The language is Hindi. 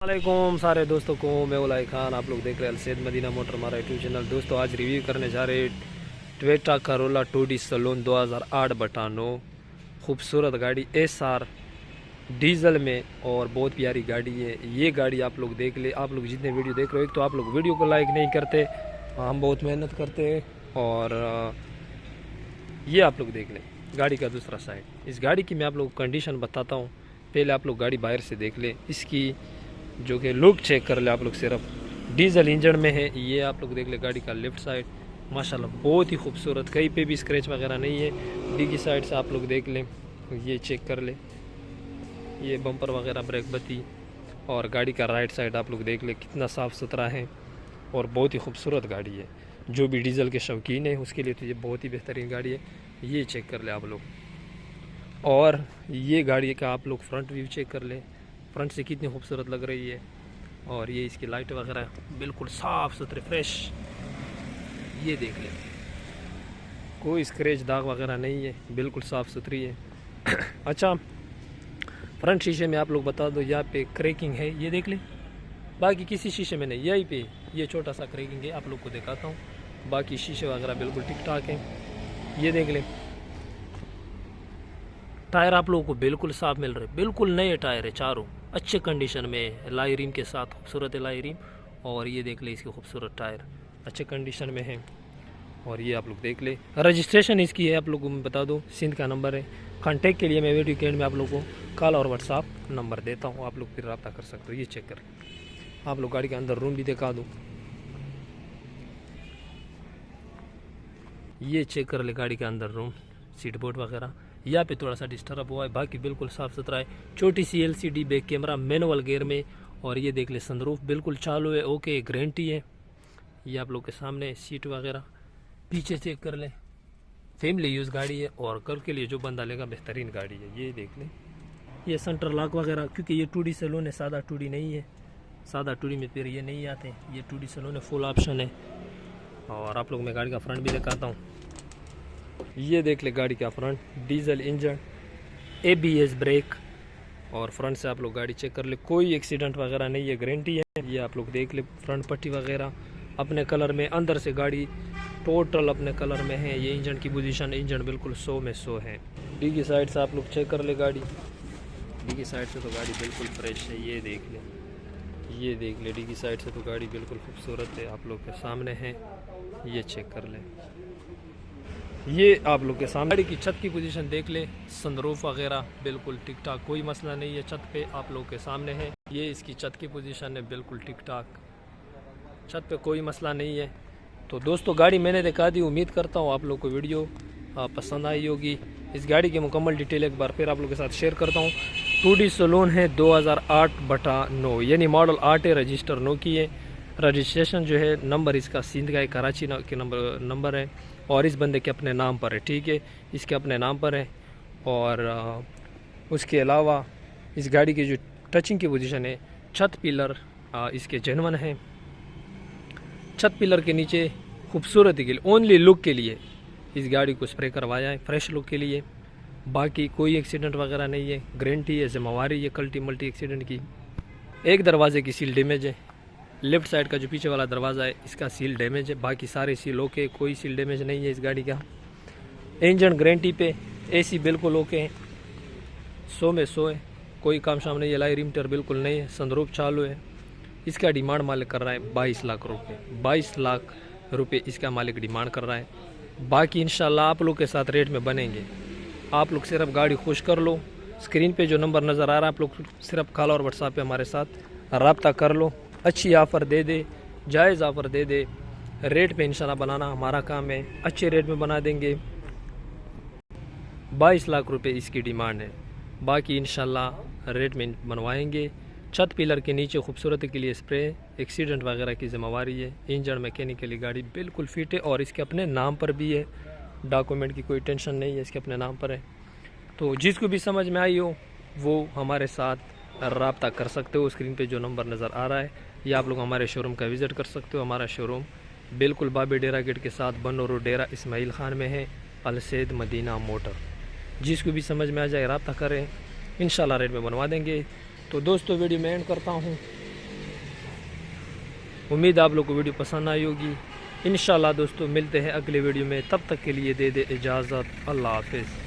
वालेकुम सारे दोस्तों को, मैं उलाई खान। आप लोग देख रहे हैं अलसैद मदीना मोटर, हमारा यूट्यूब चैनल। दोस्तों आज रिव्यू करने जा रहे हैं टोयोटा करोला 2D सैलून 2008/9। खूबसूरत गाड़ी SR डीजल में और बहुत प्यारी गाड़ी है ये गाड़ी। आप लोग देख ले। आप लोग जितने वीडियो देख रहे हो, एक तो आप लोग वीडियो को लाइक नहीं करते, हम बहुत मेहनत करते हैं। और ये आप लोग देख लें गाड़ी का दूसरा साइड। इस गाड़ी की मैं आप लोग को कंडीशन बताता हूँ। पहले आप लोग गाड़ी बाहर से देख ले, इसकी जो कि लुक चेक कर ले आप लोग। सिर्फ डीजल इंजन में है ये। आप लोग देख ले गाड़ी का लेफ्ट साइड, माशाल्लाह बहुत ही खूबसूरत, कहीं पे भी स्क्रैच वगैरह नहीं है। डिग्गी साइड से आप लोग देख लें, ये चेक कर ले, ये बम्पर वगैरह, ब्रेक बत्ती। और गाड़ी का राइट साइड आप लोग देख ले कितना साफ़ सुथरा है और बहुत ही खूबसूरत गाड़ी है। जो भी डीजल के शौकीन है उसके लिए तो ये बहुत ही बेहतरीन गाड़ी है। ये चेक कर ले आप लोग। और ये गाड़ी का आप लोग फ्रंट व्यू चेक कर ले, फ्रंट से कितनी खूबसूरत लग रही है। और ये इसकी लाइट वगैरह बिल्कुल साफ़ सुथरे फ्रेश, ये देख ले, कोई स्क्रैच दाग वगैरह नहीं है, बिल्कुल साफ़ सुथरी है। अच्छा, फ्रंट शीशे में आप लोग बता दो, यहाँ पे क्रैकिंग है, ये देख ले। बाकी किसी शीशे में नहीं, यहीं पे ये छोटा सा क्रैकिंग है, आप लोग को दिखाता हूँ। बाकी शीशे वगैरह बिल्कुल ठीक ठाक हैं, ये देख ले। टायर आप लोगों को बिल्कुल साफ मिल रहे, बिल्कुल नए टायर है, चारों अच्छे कंडीशन में, लाई रिम के साथ, खूबसूरत है लाई रिम। और ये देख ले इसके खूबसूरत टायर अच्छे कंडीशन में है। और ये आप लोग देख ले, रजिस्ट्रेशन इसकी है, आप लोगों को मैं बता दूं, सिंध का नंबर है। कॉन्टैक्ट के लिए मैं वीडियो के एंड में आप लोगों को कॉल और व्हाट्सअप नंबर देता हूँ, आप लोग फिर रब्ता कर सकते हो। ये चेक कर, आप लोग गाड़ी के अंदर रूम भी दिखा दूँ, ये चेक कर ले गाड़ी के अंदर रूम, सीट बोर्ड वगैरह। यहाँ पे थोड़ा सा डिस्टर्ब हुआ है, बाकी बिल्कुल साफ़ सुथरा है। छोटी सी LCD back camera manual gear में। और ये देख ले सनरूफ बिल्कुल चालू है, ओके, गारंटी है। ये आप लोग के सामने सीट वगैरह, पीछे चेक कर ले, फैमिली यूज़ गाड़ी है और कल के लिए जो बंदा लेगा बेहतरीन गाड़ी है। ये देख ले, ये सेंटर लॉक वगैरह, क्योंकि ये 2D सैलून है, सादा 2D नहीं है। सादा 2D में फिर ये नहीं आते, ये 2D सैलून है, फुल ऑप्शन है। और आप लोग मैं गाड़ी का फ्रंट भी दिखाता हूँ, ये देख ले गाड़ी का front, diesel engine, ABS brake. और फ्रंट से आप लोग गाड़ी चेक कर ले, कोई एक्सीडेंट वगैरह नहीं है, गारंटी है। ये आप लोग देख ले, फ्रंट पट्टी वगैरह अपने कलर में, अंदर से गाड़ी टोटल अपने कलर में है। ये इंजन की पोजीशन, इंजन बिल्कुल 100 में 100 है। डिग्गी साइड से आप लोग चेक कर ले गाड़ी, डिग्गी साइड से तो गाड़ी बिल्कुल फ्रेश है, ये देख ले, ये देख ले, डिग्गी साइड से तो गाड़ी बिल्कुल खूबसूरत है, आप लोग के सामने है, ये चेक कर ले। ये आप लोग के सामने गाड़ी की छत की पोजीशन देख ले, सनरूफ वगैरह बिल्कुल ठीक ठाक, कोई मसला नहीं है। छत पे आप लोग के सामने है, ये इसकी छत की पोजीशन है, बिल्कुल ठीक ठाक, छत पे कोई मसला नहीं है। तो दोस्तों गाड़ी मैंने दिखा दी, उम्मीद करता हूँ आप लोग को वीडियो पसंद आई होगी। इस गाड़ी की मुकम्मल डिटेल एक बार फिर आप लोग के साथ शेयर करता हूँ। 2D सैलून है 2008/9, यानी मॉडल 8 है, रजिस्टर 9 की है। रजिस्ट्रेशन जो है नंबर इसका सिंध का है, कराची के नंबर है। और इस बंदे के अपने नाम पर है, ठीक है, इसके अपने नाम पर है। और उसके अलावा इस गाड़ी की जो टचिंग की पोजीशन है, छत पिलर इसके जेन्युइन है। छत पिलर के नीचे खूबसूरती के लिए, ओनली लुक के लिए इस गाड़ी को स्प्रे करवाया है, फ्रेश लुक के लिए। बाकी कोई एक्सीडेंट वगैरह नहीं है, गारंटी है, जिम्मेवारी है कल्टी मल्टी एक्सीडेंट की। एक दरवाजे की सील डैमेज है, लेफ्ट साइड का जो पीछे वाला दरवाज़ा है इसका सील डैमेज है, बाकी सारे सील ओके, कोई सील डैमेज नहीं है इस गाड़ी का। इंजन गारंटी पे, AC बिल्कुल ओके है, 100 में 100 है, कोई काम शाम नहीं है। लाई रिम टर बिल्कुल नहीं है, सनरूफ चालू है। इसका डिमांड मालिक कर रहा है 22 लाख रुपये, 22 लाख रुपये इसका मालिक डिमांड कर रहा है। बाकी इंशाल्लाह आप लोग के साथ रेट में बनेंगे। आप लोग सिर्फ गाड़ी खुश कर लो, स्क्रीन पे जो नंबर नज़र आ रहा है आप लोग सिर्फ कॉल और व्हाट्सएप पे हमारे साथ रब्ता कर लो। अच्छी ऑफ़र दे दे, जायज़ ऑफ़र दे दे, रेट पे इंशाल्लाह बनाना हमारा काम है, अच्छे रेट में बना देंगे। 22 लाख रुपए इसकी डिमांड है, बाकी इंशाल्लाह रेट में बनवाएंगे। छत पिलर के नीचे खूबसूरती के लिए स्प्रे, एक्सीडेंट वगैरह की जिम्मेवारी है। इंजन मैकेनिकली गाड़ी बिल्कुल फिट है और इसके अपने नाम पर भी है, डॉक्यूमेंट की कोई टेंशन नहीं है, इसके अपने नाम पर है। तो जिसको भी समझ में आई हो वो हमारे साथ रब्ता कर सकते हो। स्क्रीन पे जो नंबर नज़र आ रहा है, या आप लोग हमारे शोरूम का विज़िट कर सकते हो। हमारा शोरूम बिल्कुल बाबे डेरा गेट के साथ, बनो रोड, डेरा इस्माइल खान में है, अलसैद मदीना मोटर। जिसको भी समझ में आ जाए रब्ता करें, इंशाल्लाह रेट में बनवा देंगे। तो दोस्तों वीडियो में एंड करता हूँ। उम्मीद आप लोग को वीडियो पसंद आई होगी। इंशाल्लाह दोस्तों मिलते हैं अगले वीडियो में, तब तक के लिए दे इजाज़त। अल्लाह हाफिज़।